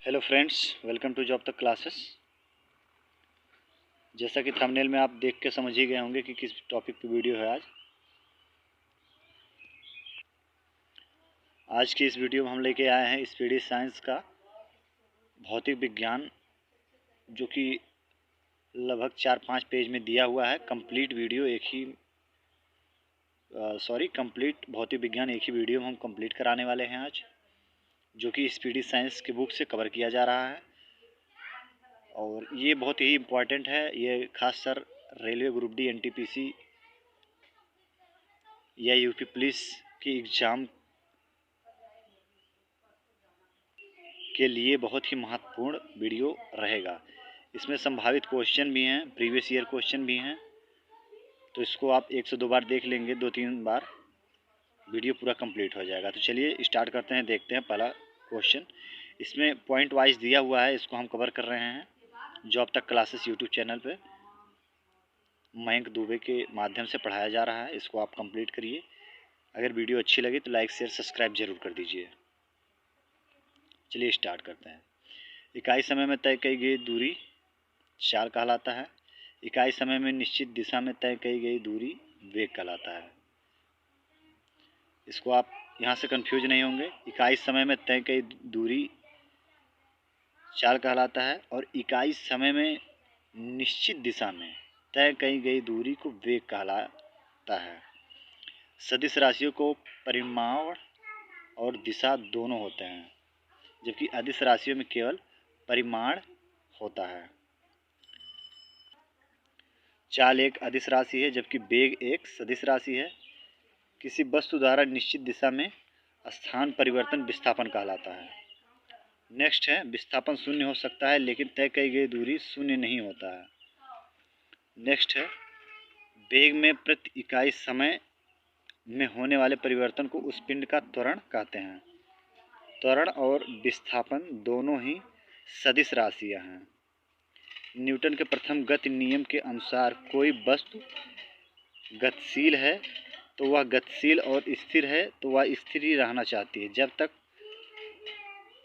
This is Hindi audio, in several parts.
Hello friends, welcome to Job Tak classes. जैसा कि थंबनेल में आप देख के समझ ही गए होंगे कि किस टॉपिक पे वीडियो है। आज की इस वीडियो में हम लेके आए हैं स्पीडी साइंस का भौतिक विज्ञान, जो कि लगभग 4-5 पेज में दिया हुआ है। कंप्लीट वीडियो कंप्लीट भौतिक विज्ञान एक ही वीडियो में हम कंप्लीट कराने वाले हैं आज, जो कि स्पीडी साइंस की बुक से कवर किया जा रहा है। और ये बहुत ही इम्पॉर्टेंट है। ये खास कर रेलवे ग्रुप डी, एनटीपीसी या यूपी पुलिस की एग्ज़ाम के लिए बहुत ही महत्वपूर्ण वीडियो रहेगा। इसमें संभावित क्वेश्चन भी हैं, प्रीवियस ईयर क्वेश्चन भी हैं, तो इसको आप 1 से 2 बार देख लेंगे, 2-3 बार वीडियो पूरा कंप्लीट हो जाएगा। तो चलिए स्टार्ट करते हैं, देखते हैं पहला क्वेश्चन। इसमें पॉइंट वाइज दिया हुआ है, इसको हम कवर कर रहे हैं job Tak classes YouTube channel पे मयंक दुबे के माध्यम से पढ़ाया जा रहा है। इसको आप कंप्लीट करिए। अगर वीडियो अच्छी लगी तो लाइक शेयर सब्सक्राइब जरूर कर दीजिए। चलिए स्टार्ट करते हैं। इकाई समय में तय की गई दूरी चाल कहलाता है। इकाई समय में निश्चित दिशा में तय की गई दूरी वेग कहलाता है। इसको आप यहाँ से कंफ्यूज नहीं होंगे। इकाई समय में तय की दूरी चाल कहलाता है और इकाई समय में निश्चित दिशा में तय की गई दूरी को वेग कहलाता है। सदिश राशियों को परिमाण और दिशा दोनों होते हैं, जबकि अदिश राशियों में केवल परिमाण होता है। चाल एक अदिश राशि है, जबकि वेग एक सदिश राशि है। किसी वस्तु द्वारा निश्चित दिशा में स्थान परिवर्तन विस्थापन कहलाता है। नेक्स्ट है, विस्थापन शून्य हो सकता है लेकिन तय की गई दूरी शून्य नहीं होता है। नेक्स्ट है, वेग में प्रति इकाई समय में होने वाले परिवर्तन को उस पिंड का त्वरण कहते हैं। त्वरण और विस्थापन दोनों ही सदिश राशियां हैं। न्यूटन के प्रथम गति नियम के अनुसार कोई वस्तु गतिशील है तो वह गतिशील और स्थिर है तो वह स्थिर ही रहना चाहती है जब तक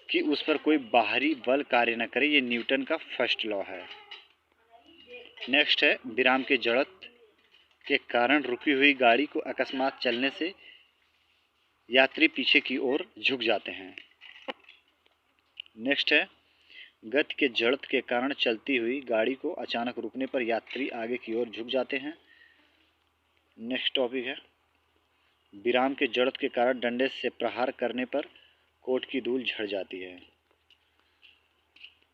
कि उस पर कोई बाहरी बल कार्य न करे। ये न्यूटन का फर्स्ट लॉ है। नेक्स्ट है, विराम के जड़त्व के कारण रुकी हुई गाड़ी को अकस्मात चलने से यात्री पीछे की ओर झुक जाते हैं। नेक्स्ट है, गति के जड़त्व के कारण चलती हुई गाड़ी को अचानक रुकने पर यात्री आगे की ओर झुक जाते हैं। नेक्स्ट टॉपिक है, विराम के जड़त्व के कारण डंडे से प्रहार करने पर कोट की धूल झड़ जाती है।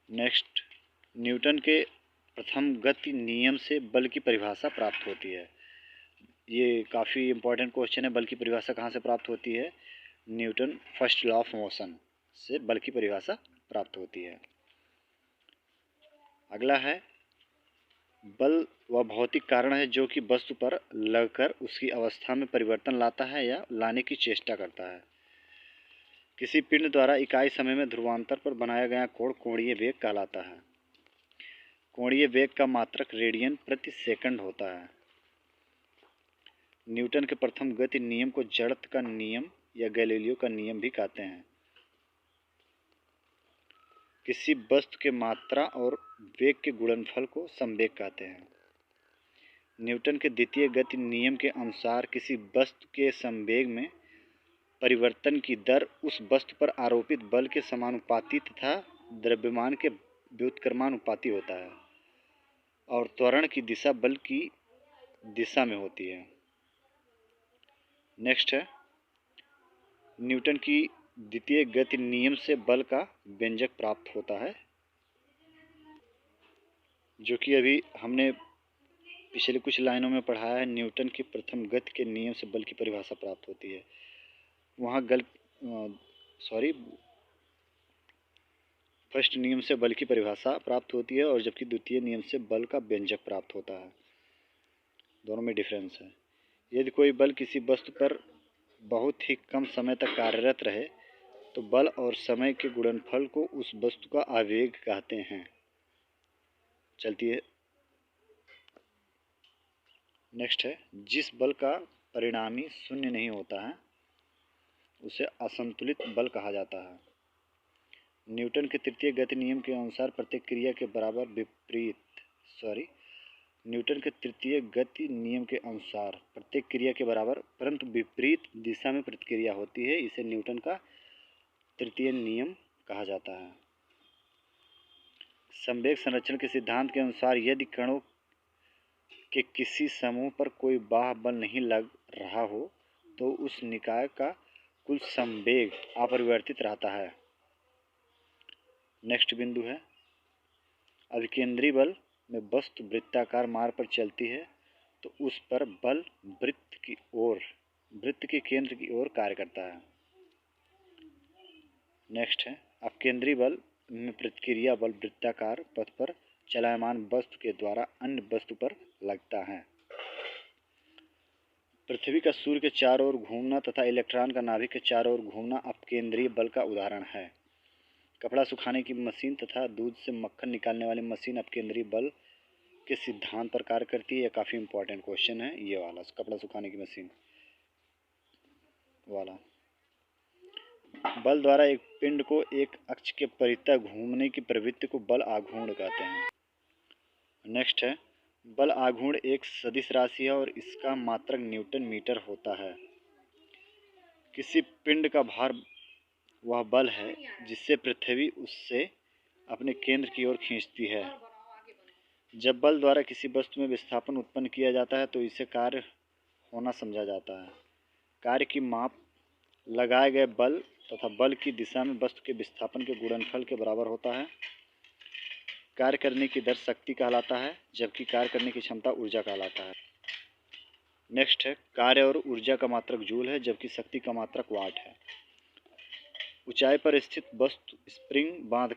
नेक्स्ट, न्यूटन के प्रथम गति नियम से बल की परिभाषा प्राप्त होती है। ये काफ़ी इंपॉर्टेंट क्वेश्चन है। बल की परिभाषा कहाँ से प्राप्त होती है? Newton first law of motion से बल की परिभाषा प्राप्त होती है। अगला है, बल वह भौतिक कारण है जो कि वस्तु पर लगकर उसकी अवस्था में परिवर्तन लाता है या लाने की चेष्टा करता है। किसी पिंड द्वारा इकाई समय में ध्रुवांतर पर बनाया गया कोण कोणीय वेग कहलाता है। कोणीय वेग का मात्रक रेडियन प्रति सेकंड होता है। न्यूटन के प्रथम गति नियम को जड़त्व का नियम या गैलीलियो का नियम भी कहते हैं। किसी वस्तु के मात्रा और वेग के गुणनफल को संवेग कहते हैं। न्यूटन के द्वितीय गति नियम के अनुसार किसी वस्तु के संवेग में परिवर्तन की दर उस वस्तु पर आरोपित बल के समानुपाती तथा द्रव्यमान के व्युत्क्रमानुपाती होता है और त्वरण की दिशा बल की दिशा में होती है। नेक्स्ट है, न्यूटन की द्वितीय गति नियम से बल का व्यंजक प्राप्त होता है, जो कि अभी हमने पिछले कुछ लाइनों में पढ़ा है। न्यूटन की प्रथम गति के नियम से बल की परिभाषा प्राप्त होती है। वहाँ फर्स्ट नियम से बल की परिभाषा प्राप्त होती है और जबकि द्वितीय नियम से बल का व्यंजक प्राप्त होता है। दोनों में डिफरेंस है। यदि कोई बल किसी वस्तु पर बहुत ही कम समय तक कार्यरत रहे तो बल और समय के गुणनफल को उस वस्तु का आवेग कहते हैं। चलती है। नेक्स्ट है, जिस बल का परिणामी शून्य नहीं होता है उसे असंतुलित बल कहा जाता है। न्यूटन के तृतीय गति नियम के अनुसार प्रत्येक क्रिया के बराबर न्यूटन के तृतीय गति नियम के अनुसार प्रत्येक क्रिया के बराबर परंतु विपरीत दिशा में प्रतिक्रिया होती है। इसे न्यूटन का तृतीय नियम कहा जाता है। संवेग संरक्षण के सिद्धांत के अनुसार यदि कणों के किसी समूह पर कोई बाह्य बल नहीं लग रहा हो तो उस निकाय का कुल संवेग अपरिवर्तित रहता है। नेक्स्ट बिंदु है अभिकेंद्री बल में वस्तु वृत्ताकार मार्ग पर चलती है तो उस पर बल वृत्त के केंद्र की ओर कार्य करता है। नेक्स्ट है अपकेंद्री बल में प्रतिक्रिया बल वृत्ताकार पथ पर चलायमान वस्तु के द्वारा अन्य वस्तु पर लगता है। पृथ्वी का सूर्य के चारों ओर घूमना तथा इलेक्ट्रॉन का नाभिक के चारों ओर घूमना अपकेंद्रीय बल का उदाहरण है। कपड़ा सुखाने की मशीन तथा दूध से मक्खन निकालने वाली मशीन अपकेंद्रीय बल के सिद्धांत पर कार्य करती है। यह काफ़ी इंपॉर्टेंट क्वेश्चन है ये वाला, कपड़ा सुखाने की मशीन वाला। बल द्वारा एक पिंड को एक अक्ष के परितः घूमने की प्रवृत्ति को बल आघूर्ण कहते हैं। नेक्स्ट है बल आघूर्ण एक सदिश राशि है और इसका मात्रक न्यूटन मीटर होता है। किसी पिंड का भार वह बल है जिससे पृथ्वी उससे अपने केंद्र की ओर खींचती है। जब बल द्वारा किसी वस्तु में विस्थापन उत्पन्न किया जाता है तो इसे कार्य होना समझा जाता है। कार्य की माप लगाए गए बल तथा बल की दिशा में वस्तु के विस्थापन के गुणनफल के बराबर होता है। कार्य करने की दर शक्ति कहलाता है जबकि कार्य करने की क्षमता ऊर्जा कहलाता है। नेक्स्ट है कार्य और ऊर्जा का मात्रक जूल है जबकि शक्ति का मात्रक वाट है। ऊंचाई पर स्थित वस्तु स्प्रिंग बांध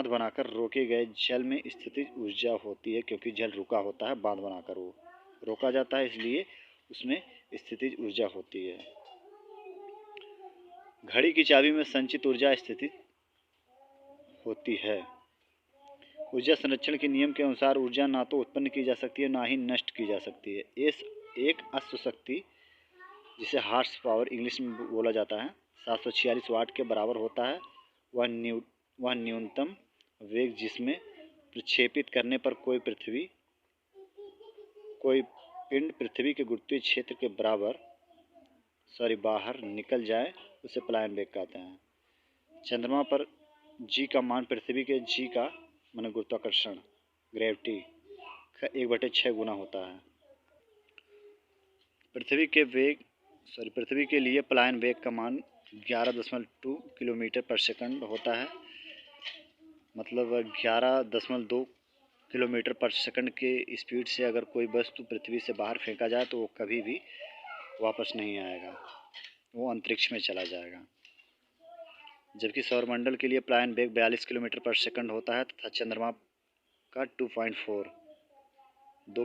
बनाकर रोके गए जल में स्थितिज ऊर्जा होती है क्योंकि जल रुका होता है, बांध बनाकर वो रोका जाता है इसलिए उसमें स्थितिज ऊर्जा होती है। घड़ी की चाबी में संचित ऊर्जा स्थितिज होती है। ऊर्जा संरक्षण के नियम के अनुसार ऊर्जा ना तो उत्पन्न की जा सकती है ना ही नष्ट की जा सकती है। एक अश्व शक्ति जिसे हॉर्स पावर इंग्लिश में बोला जाता है 746 वाट के बराबर होता है। वह न्यूनतम वेग जिसमें प्रक्षेपित करने पर कोई पिंड पृथ्वी के गुरुत्वीय क्षेत्र के बाहर निकल जाए उसे पलायन वेग कहते हैं। चंद्रमा पर जी का मान पृथ्वी के जी का माने गुरुत्वाकर्षण ग्रेविटी का 1/6 गुना होता है। पृथ्वी के लिए पलायन वेग का मान 11.2 किलोमीटर पर सेकंड होता है। मतलब 11.2 किलोमीटर पर सेकंड के स्पीड से अगर कोई वस्तु पृथ्वी से बाहर फेंका जाए तो वो कभी भी वापस नहीं आएगा, वो अंतरिक्ष में चला जाएगा। जबकि सौरमंडल के लिए पलायन वेग 42 किलोमीटर पर सेकंड होता है तथा चंद्रमा का 2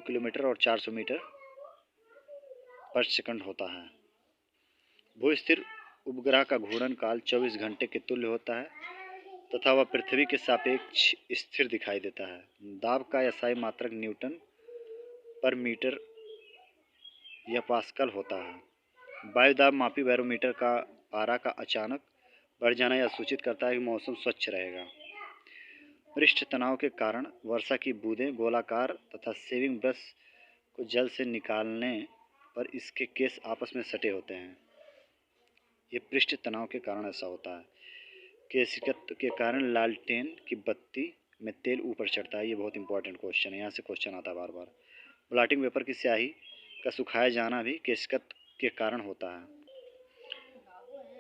किलोमीटर और 400 मीटर पर सेकंड होता है। भूस्थिर उपग्रह का घूर्णन काल 24 घंटे के तुल्य होता है तथा वह पृथ्वी के सापेक्ष स्थिर दिखाई देता है। दाब का एसआई मात्रक न्यूटन पर मीटर या पास्कल होता है। वायुदाब मापी बैरोमीटर का पारा का अचानक बढ़ जाना यह सूचित करता है कि मौसम स्वच्छ रहेगा। पृष्ठ तनाव के कारण वर्षा की बूंदें गोलाकार तथा शेविंग ब्रश को जल से निकालने पर इसके केस आपस में सटे होते हैं। ये पृष्ठ तनाव के कारण ऐसा होता है। केशिकत्व के कारण लालटेन की बत्ती में तेल ऊपर चढ़ता है। ये बहुत इंपॉर्टेंट क्वेश्चन है, यहाँ से क्वेश्चन आता है बार बार। ब्लॉटिंग पेपर की स्याही का सुखाया जाना भी केशिकत्व के कारण होता है।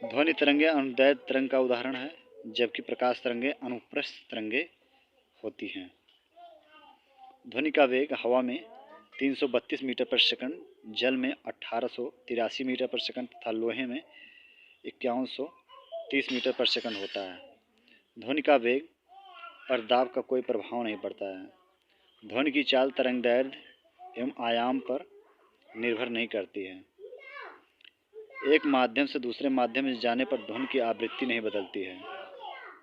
ध्वनि तरंगे अनुदैर्ध्य तरंग का उदाहरण है जबकि प्रकाश तरंगे अनुप्रस्थ तरंगे होती हैं। ध्वनि का वेग हवा में 332 मीटर पर सेकंड, जल में 1883 मीटर पर सेकंड तथा लोहे में 5130 मीटर पर सेकंड होता है। ध्वनि का वेग पर दाब का कोई प्रभाव नहीं पड़ता है। ध्वनि की चाल तरंगदैर्ध्य एवं आयाम पर निर्भर नहीं करती है। एक माध्यम से दूसरे माध्यम में जाने पर ध्वनि की आवृत्ति नहीं बदलती है।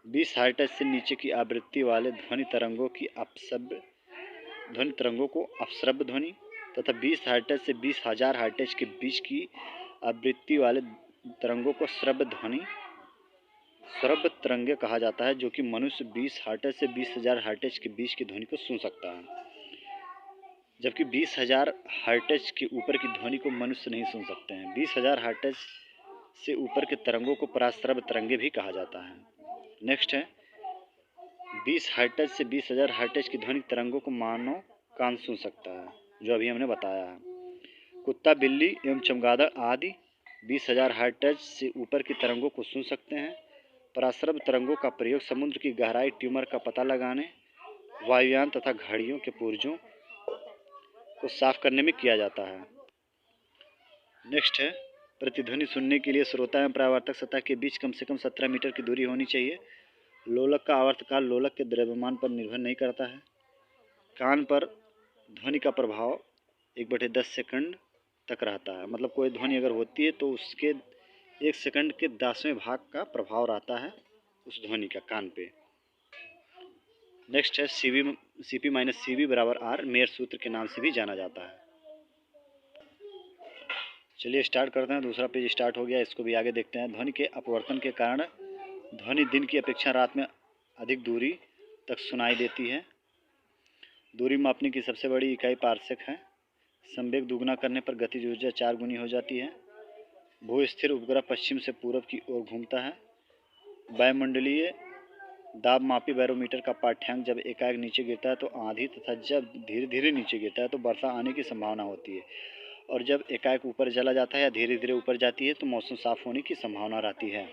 20 हर्ट्ज से नीचे की आवृत्ति वाले ध्वनि तरंगों को अपश्रव्य ध्वनि तथा 20 हर्ट्ज से 20,000 हर्ट्ज के बीच की आवृत्ति वाले तरंगों को श्रव्य ध्वनि श्रव्य तरंगे कहा जाता है, जो कि मनुष्य 20 हर्ट्ज से 20,000 हर्ट्ज के बीच की ध्वनि को सुन सकता है, जबकि 20,000 हर्ट्ज के ऊपर की ध्वनि को मनुष्य नहीं सुन सकते हैं। 20,000 हर्ट्ज से ऊपर के तरंगों को पराश्रव्य तरंगे भी कहा जाता है। नेक्स्ट है 20 हर्ट्ज से 20,000 हर्ट्ज की ध्वनि तरंगों को मानव कान सुन सकता है, जो अभी हमने बताया है। कुत्ता, बिल्ली एवं चमगादड़ आदि 20,000 हर्ट्ज से ऊपर की तरंगों को सुन सकते हैं। पराश्रव्य तरंगों का प्रयोग समुद्र की गहराई, ट्यूमर का पता लगाने, वायुयान तथा घड़ियों के पुर्जों को साफ करने में किया जाता है। नेक्स्ट है प्रतिध्वनि सुनने के लिए श्रोता एवं परावर्तक सतह के बीच कम से कम 17 मीटर की दूरी होनी चाहिए। लोलक का आवर्तकाल लोलक के द्रव्यमान पर निर्भर नहीं करता है। कान पर ध्वनि का प्रभाव 1/10 सेकंड तक रहता है। मतलब कोई ध्वनि अगर होती है तो उसके 1 सेकंड के 10वें भाग का प्रभाव रहता है उस ध्वनि का कान पे। नेक्स्ट है CP माइनस CV बराबर R मेयर सूत्र के नाम से भी जाना जाता है। चलिए स्टार्ट करते हैं। दूसरा पेज स्टार्ट हो गया, इसको भी आगे देखते हैं। ध्वनि के अपवर्तन के कारण ध्वनि दिन की अपेक्षा रात में अधिक दूरी तक सुनाई देती है। दूरी मापने की सबसे बड़ी इकाई पार्सेक है। संवेग दुगना करने पर गतिज ऊर्जा 4 गुनी हो जाती है। भू-स्थिर उपग्रह पश्चिम से पूरब की ओर घूमता है। वायुमंडलीय दाब-मापी बैरोमीटर का पाठ्यांक जब एकाएक नीचे गिरता है तो आंधी तथा जब धीरे धीरे नीचे गिरता है तो वर्षा आने की संभावना होती है, और जब एकाएक ऊपर चला जाता है या धीरे धीरे ऊपर जाती है तो मौसम साफ होने की संभावना रहती है।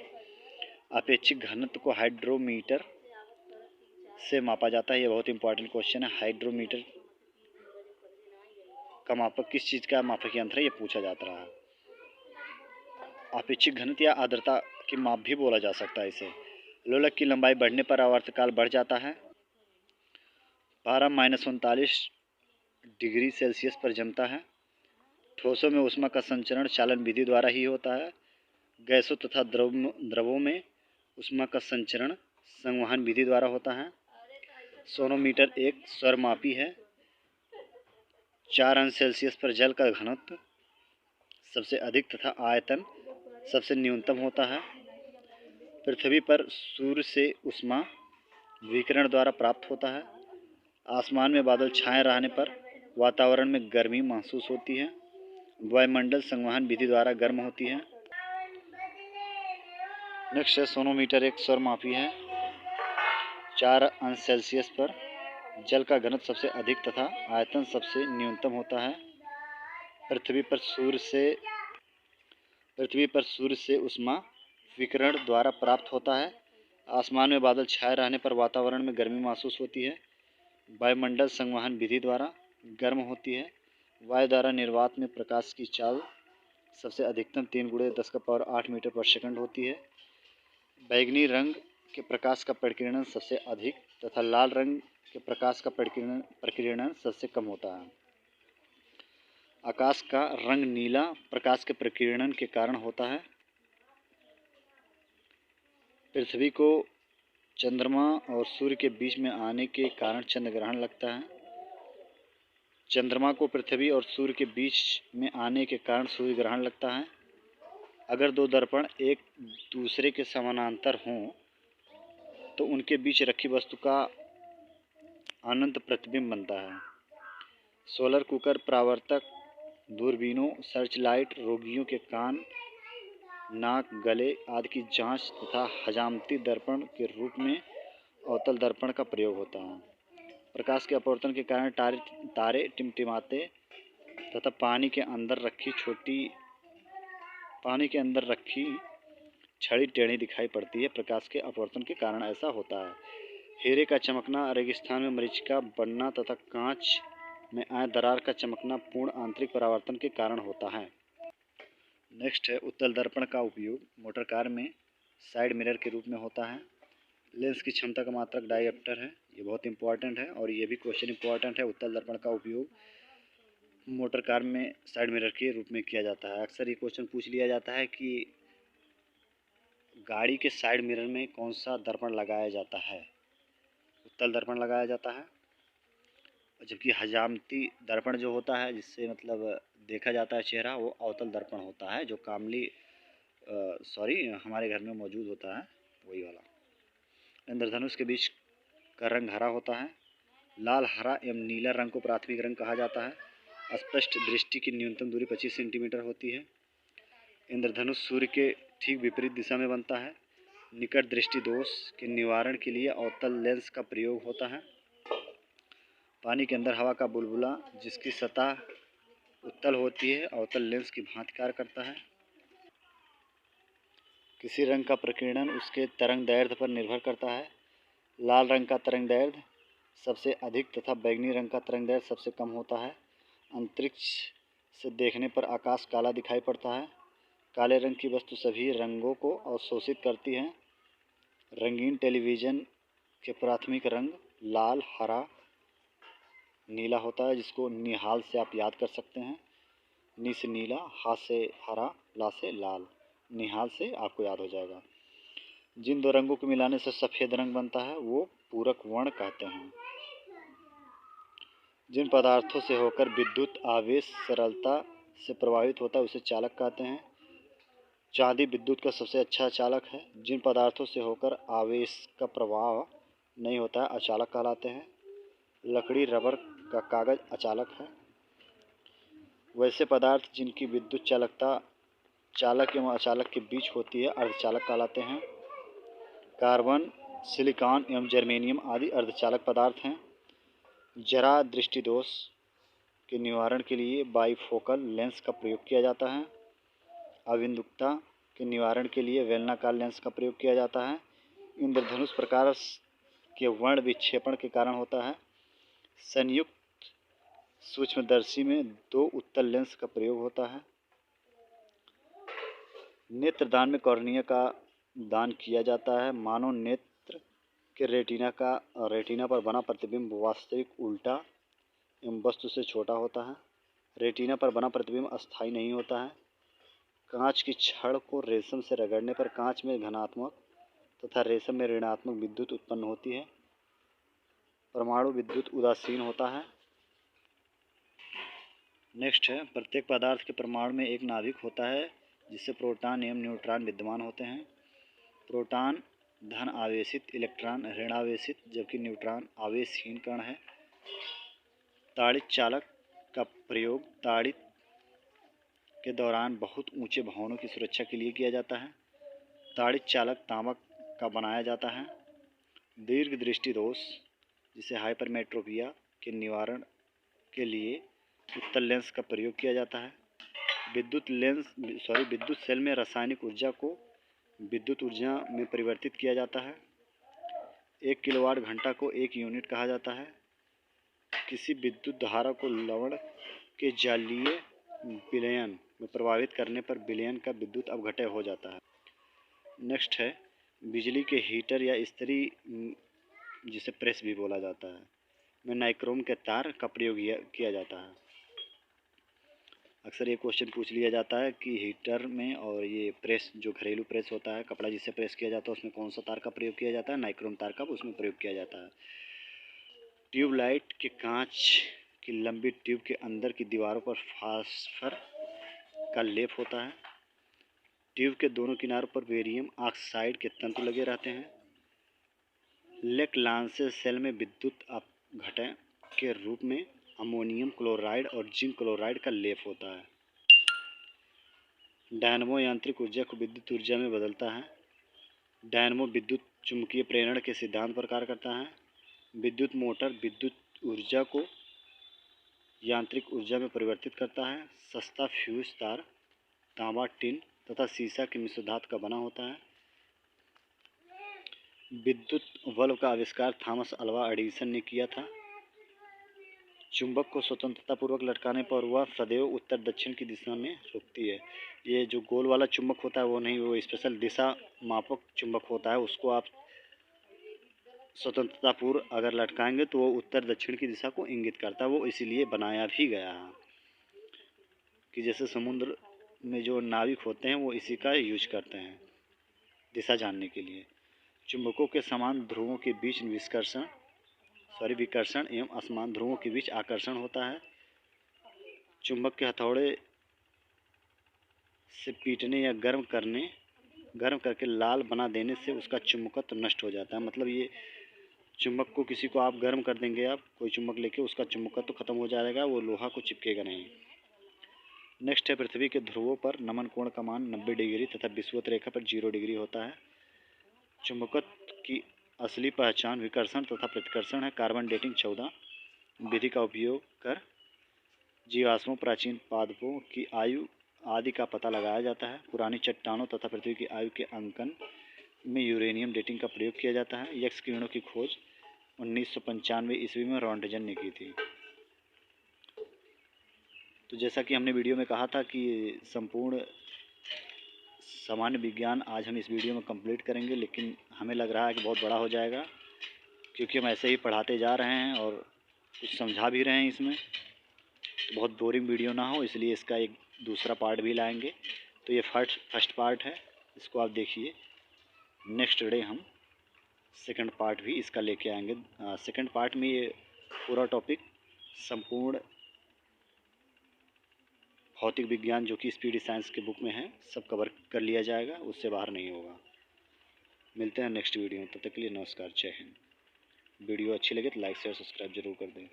अपेक्षित घनत्व को हाइड्रोमीटर से मापा जाता है। यह बहुत इंपॉर्टेंट क्वेश्चन है। हाइड्रोमीटर का मापक किस चीज़ का मापक यंत्र है, ये पूछा जाता रहा है। अपेक्षित घनत्व या आर्द्रता की माप भी बोला जा सकता है इसे। लोलक की लंबाई बढ़ने पर आवर्तकाल बढ़ जाता है। 12-39 डिग्री सेल्सियस पर जमता है। ठोसों में ऊष्मा का संचरण चालन विधि द्वारा ही होता है। गैसों तथा द्रवों में ऊष्मा का संचरण संवहन विधि द्वारा होता है। सोनोमीटर एक स्वरमापी है। 4 अंश सेल्सियस पर जल का घनत्व सबसे अधिक तथा आयतन सबसे न्यूनतम होता है। पृथ्वी पर सूर्य से ऊष्मा विकिरण द्वारा प्राप्त होता है। आसमान में बादल छाए रहने पर वातावरण में गर्मी महसूस होती है। वायुमंडल संवहन विधि द्वारा गर्म होती है। नेक्स्ट है सोनोमीटर एक स्वरमापी है। 4 अंश सेल्सियस पर जल का घनत्व सबसे अधिक तथा आयतन सबसे न्यूनतम होता है। पृथ्वी पर सूर्य से ऊष्मा विकिरण द्वारा प्राप्त होता है। आसमान में बादल छाए रहने पर वातावरण में गर्मी महसूस होती है। वायुमंडल संवहन विधि द्वारा गर्म होती है। वायु द्वारा निर्वात में प्रकाश की चाल सबसे अधिकतम 3×10⁸ मीटर पर सेकंड होती है। बैंगनी रंग के प्रकाश का प्रकीर्णन सबसे अधिक तथा लाल रंग के प्रकाश का प्रकीर्णन सबसे कम होता है। आकाश का रंग नीला प्रकाश के प्रकीर्णन के कारण होता है। पृथ्वी को चंद्रमा और सूर्य के बीच में आने के कारण चंद्र ग्रहण लगता है। चंद्रमा को पृथ्वी और सूर्य के बीच में आने के कारण सूर्य ग्रहण लगता है। अगर दो दर्पण एक दूसरे के समानांतर हों तो उनके बीच रखी वस्तु का अनंत प्रतिबिंब बनता है। सोलर कुकर, परावर्तक, दूरबीनों, सर्च लाइट, रोगियों के कान, नाक, गले आदि की जांच तथा हजामती दर्पण के रूप में अवतल दर्पण का प्रयोग होता है। प्रकाश के अपवर्तन के कारण तारे टिमटिमाते तथा पानी के अंदर रखी छड़ी टेढ़ी दिखाई पड़ती है। प्रकाश के अपवर्तन के कारण ऐसा होता है। हीरे का चमकना, रेगिस्तान में मरीचिका बनना तथा कांच में आए दरार का चमकना पूर्ण आंतरिक परावर्तन के कारण होता है। नेक्स्ट है उत्तल दर्पण का उपयोग मोटर कार में साइड मिरर के रूप में होता है। लेंस की क्षमता का मात्रक डायप्टर है। ये बहुत इंपॉर्टेंट है और ये भी क्वेश्चन इंपॉर्टेंट है। उत्तल दर्पण का उपयोग मोटर कार में साइड मिरर के रूप में किया जाता है। अक्सर ये क्वेश्चन पूछ लिया जाता है कि गाड़ी के साइड मिरर में कौन सा दर्पण लगाया जाता है। उत्तल दर्पण लगाया जाता है, जबकि हजामती दर्पण जो होता है जिससे मतलब देखा जाता है चेहरा, वो अवतल दर्पण होता है जो हमारे घर में मौजूद होता है, वही वाला। इंद्रधनुष के बीच का रंग हरा होता है। लाल, हरा एवं नीला रंग को प्राथमिक रंग कहा जाता है। स्पष्ट दृष्टि की न्यूनतम दूरी 25 सेंटीमीटर होती है। इंद्रधनुष सूर्य के ठीक विपरीत दिशा में बनता है। निकट दृष्टि दोष के निवारण के लिए अवतल लेंस का प्रयोग होता है। पानी के अंदर हवा का बुलबुला जिसकी सतह उत्तल होती है अवतल लेंस की भांति कार्य करता है। किसी रंग का प्रकीर्णन उसके तरंग दैर्ध्य पर निर्भर करता है। लाल रंग का तरंग दैर्ध्य सबसे अधिक तथा बैंगनी रंग का तरंग दैर्ध्य सबसे कम होता है। अंतरिक्ष से देखने पर आकाश काला दिखाई पड़ता है। काले रंग की वस्तु सभी रंगों को अवशोषित करती है। रंगीन टेलीविज़न के प्राथमिक रंग लाल, हरा, नीला होता है, जिसको निहाल से आप याद कर सकते हैं। नी से नीला, हा से हरा, ला से लाल, निहाल से आपको याद हो जाएगा। जिन दो रंगों को मिलाने से सफ़ेद रंग बनता है वो पूरक वर्ण कहते हैं। जिन पदार्थों से होकर विद्युत आवेश सरलता से प्रवाहित होता है उसे चालक कहते हैं। चांदी विद्युत का सबसे अच्छा चालक है। जिन पदार्थों से होकर आवेश का प्रवाह नहीं होता है अचालक कहलाते हैं। लकड़ी, रबर का कागज अचालक है। वैसे पदार्थ जिनकी विद्युत चालकता चालक एवं अचालक के बीच होती है अर्धचालक कहलाते हैं। कार्बन, सिलिकॉन एवं जर्मेनियम आदि अर्धचालक पदार्थ हैं। जरा दृष्टि दोष के निवारण के लिए बाइफोकल लेंस का प्रयोग किया जाता है। अविंदुकता के निवारण के लिए बेलनाकार लेंस का प्रयोग किया जाता है। इंद्रधनुष प्रकार के वर्ण विक्षेपण के कारण होता है। संयुक्त सूक्ष्मदर्शी में 2 उत्तल लेंस का प्रयोग होता है। नेत्रदान में कॉर्निया का दान किया जाता है। मानव नेत्र के रेटिना पर बना प्रतिबिंब वास्तविक उल्टा एवं वस्तु से छोटा होता है। रेटिना पर बना प्रतिबिंब अस्थायी नहीं होता है। कांच की छड़ को रेशम से रगड़ने पर कांच में धनात्मक तथा रेशम में ऋणात्मक विद्युत उत्पन्न होती है। परमाणु विद्युत उदासीन होता है। नेक्स्ट है, प्रत्येक पदार्थ के परमाणु में एक नाभिक होता है जिससे प्रोटॉन एवं न्यूट्रॉन विद्यमान होते हैं। प्रोटॉन धन आवेशित, इलेक्ट्रॉन ऋण आवेशित, जबकि न्यूट्रॉन आवेशहीन कण है। ताड़ित चालक का प्रयोग ताड़ित के दौरान बहुत ऊंचे भवनों की सुरक्षा के लिए किया जाता है। ताड़ित चालक तांबा का बनाया जाता है। दीर्घ दृष्टि दोष जिसे हाइपरमेट्रोपिया के निवारण के लिए उत्तल लेंस का प्रयोग किया जाता है। विद्युत सेल में रासायनिक ऊर्जा को विद्युत ऊर्जा में परिवर्तित किया जाता है। 1 किलोवाट घंटा को 1 यूनिट कहा जाता है। किसी विद्युत धारा को लवण के जलीय विलयन में प्रभावित करने पर विलयन का विद्युत अपघटय हो जाता है। नेक्स्ट है, बिजली के हीटर या इस्त्री जिसे प्रेस भी बोला जाता है में नाइक्रोम के तार का प्रयोग किया जाता है। अक्सर ये क्वेश्चन पूछ लिया जाता है कि हीटर में और ये प्रेस जो घरेलू प्रेस होता है, कपड़ा जिससे प्रेस किया जाता है, उसमें कौन सा तार का प्रयोग किया जाता है? नाइक्रोम तार का उसमें प्रयोग किया जाता है। ट्यूबलाइट के कांच की लंबी ट्यूब के अंदर की दीवारों पर फास्फर का लेप होता है। ट्यूब के दोनों किनारों पर बेरियम ऑक्साइड के तंतु लगे रहते हैं। लेक लांसेस सेल में विद्युत अपघटय के रूप में अमोनियम क्लोराइड और जिंक क्लोराइड का लेप होता है। डायनमो यांत्रिक ऊर्जा को विद्युत ऊर्जा में बदलता है। डायनमो विद्युत चुंबकीय प्रेरण के सिद्धांत पर कार्य करता है। विद्युत मोटर विद्युत ऊर्जा को यांत्रिक ऊर्जा में परिवर्तित करता है। सस्ता फ्यूज तार तांबा, टिन तथा सीसा के मिश्र धातु का बना होता है। विद्युत बल्ब का आविष्कार थॉमस अल्वा एडिसन ने किया था। चुंबक को स्वतंत्रतापूर्वक लटकाने पर वह सदैव उत्तर दक्षिण की दिशा में रुकती है। ये जो गोल वाला चुंबक होता है वो नहीं, वो स्पेशल दिशा मापक चुंबक होता है। उसको आप स्वतंत्रतापूर्व अगर लटकाएंगे तो वो उत्तर दक्षिण की दिशा को इंगित करता है। वो इसीलिए बनाया भी गया है कि जैसे समुद्र में जो नाविक होते हैं वो इसी का यूज करते हैं दिशा जानने के लिए। चुंबकों के समान ध्रुवों के बीच विकर्षण एवं असमान ध्रुवों के बीच आकर्षण होता है। चुंबक के हथौड़े से पीटने या गर्म करने गर्म करके लाल बना देने से उसका चुंबकत्व नष्ट हो जाता है। मतलब ये चुंबक को किसी को आप गर्म कर देंगे, आप कोई चुंबक लेके, उसका चुंबकत्व खत्म हो जाएगा, वो लोहा को चिपकेगा नहीं। नेक्स्ट है, पृथ्वी के ध्रुवों पर नमन कोण का मान 90 डिग्री तथा विषुवत रेखा पर 0 डिग्री होता है। चुंबकत्व की असली पहचान विकर्षण तथा प्रतिकर्षण है। कार्बन डेटिंग 14 विधि का उपयोग कर जीवाश्मों, प्राचीन पादपों की आयु आदि का पता लगाया जाता है। पुरानी चट्टानों तथा पृथ्वी की आयु के अंकन में यूरेनियम डेटिंग का प्रयोग किया जाता है। एक्स किरणों की खोज 1995 ईस्वी में रॉन्टजन ने की थी। तो जैसा कि हमने वीडियो में कहा था कि संपूर्ण सामान्य विज्ञान आज हम इस वीडियो में कंप्लीट करेंगे, लेकिन हमें लग रहा है कि बहुत बड़ा हो जाएगा, क्योंकि हम ऐसे ही पढ़ाते जा रहे हैं और कुछ समझा भी रहे हैं इसमें, तो बहुत बोरिंग वीडियो ना हो, इसलिए इसका एक दूसरा पार्ट भी लाएंगे। तो ये फर्स्ट पार्ट है, इसको आप देखिए। नेक्स्ट डे हम सेकंड पार्ट भी इसका लेके आएंगे। सेकंड पार्ट में ये पूरा टॉपिक संपूर्ण भौतिक विज्ञान जो कि स्पीडी साइंस के बुक में है, सब कवर कर लिया जाएगा, उससे बाहर नहीं होगा। मिलते हैं नेक्स्ट वीडियो में, तब तक के लिए नमस्कार, जय हिंद। वीडियो अच्छी लगे तो लाइक शेयर सब्सक्राइब जरूर कर दें।